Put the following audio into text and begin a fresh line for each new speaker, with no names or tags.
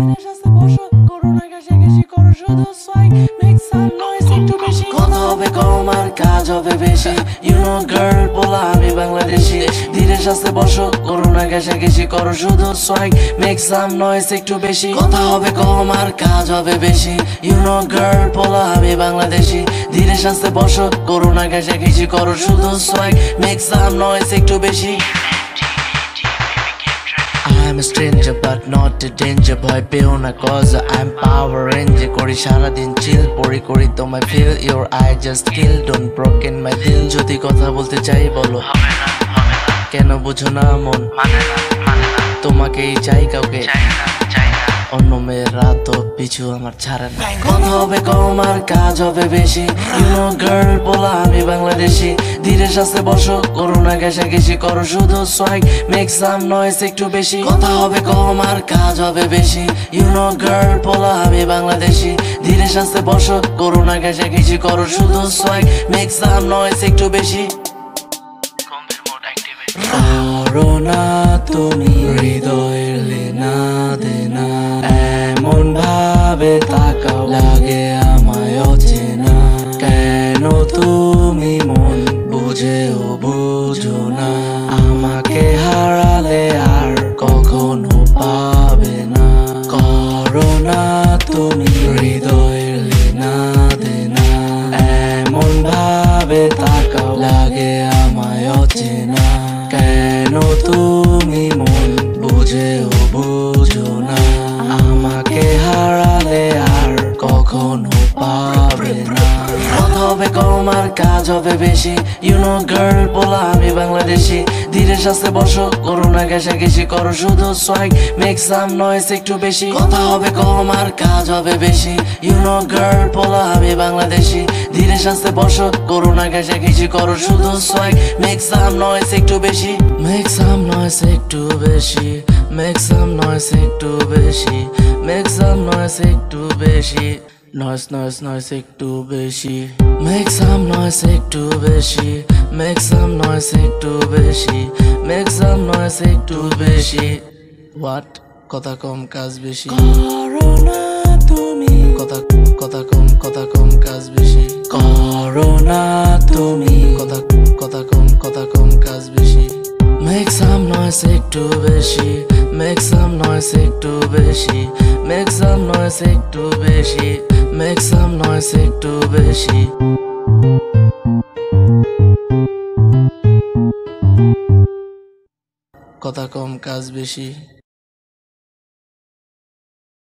দিনের সাথে বসো করো না ঘেঁষাঘেঁষি করো শুধু সোয়াইগ মেক সাম নয়েজ একটু বেশি কথা হবে কম আর কাজ হবে বেশি ইউ নো গার্ল বলা আমি বাংলাদেশি ধীরে সাথে বসো করো না ঘেঁষাঘেঁষি করো শুধু সোয়াইগ মেক সাম নয়েজ একটু বেশি কথা হবে কম আর কাজ হবে বেশি ইউ নো গার্ল বলা আমি বাংলাদেশি ধীরে সাথে বসো করো না ঘেঁষাঘেঁষি করো শুধু সোয়াইগ মেক সাম নয়েজ একটু বেশি I'm a stranger but not a danger boy পেও না cause I'm power ranger করি সারাদিন chill পরি করি তোমায় feel your eye just kill don't broken my dill যদি কথা বলতে চাই বলো কেন বুঝো না মন তোমাকেই চাই কাউকে অন্য মেয়েরা তো পিছু আমার ছাড়ে না কথা হবে কম আর কাজ হবে বেশি ইউ নো গার্ল বলা আমি বাংলাদেশি ধীরে সাথে বসো করো না ঘেঁষাঘেঁষি করো শুধু সোয়াইগ মেক সাম নয়েজ একটু বেশি কথা হবে কম আর কাজ হবে বেশি ইউ নো গার্ল বলা আমি বাংলাদেশি ধীরে সাথে বসো করো না ঘেঁষাঘেঁষি করো শুধু সোয়াইগ মেক সাম নয়েজ একটু বেশি করো না তুমি হৃদয়ের লেনা দেনা এমন ভাবে তাকাও লাগে আমায় অচেনা কেন তুমি মন বুঝেও বুঝো না আমাকে হারালে আর কখনো পাবে না করো না তুমি হৃদয়ের লেনা দেনা এমন ভাবে তাকাও লাগে আমায় অচেনা কেন তুমি মন বুঝেও বুঝো না আমাকে হারালে আর কখনো পাবে না কথা হবে কম আর কাজ হবে বেশি ইউ নো গার্ল বলা আমি বাংলাদেশি ধীরে সাথে বসো করো না ঘেঁষাঘেঁষি করো শুধু সোয়াইগ মেক সাম নয়েজ একটু বেশি কথা হবে কম আর কাজ হবে বেশি ইউ নো গার্ল বলা আমি বাংলাদেশি ধীরে সাথে বসো করো না ঘেঁষাঘেঁষি করো শুধু সোয়াইগ মেক সাম নয়েজ একটু বেশি মেক সাম নয়েজ একটু বেশি মেক সাম নয়েজ একটু বেশি মেক সাম নয়েজ একটু বেশি নয়েজ নয়েজ নয়েজ একটু বেশি মেক সাম নয়েজ একটু বেশি মেক সাম নয়েজ একটু বেশি মেক সাম নয়েজ একটু বেশি হোয়াট কথা কম কাজ বেশি করো না তুমি কথা কম কাজ বেশি করো না তুমি কথা কম কাজ বেশি মেক সাম নয়েজ একটু বেশি মেক সাম নয়েজ একটু বেশি মেক সাম নয়েজ একটু বেশি মেক সাম নয়েজ একটু বেশি কথা কম কাজ বেশি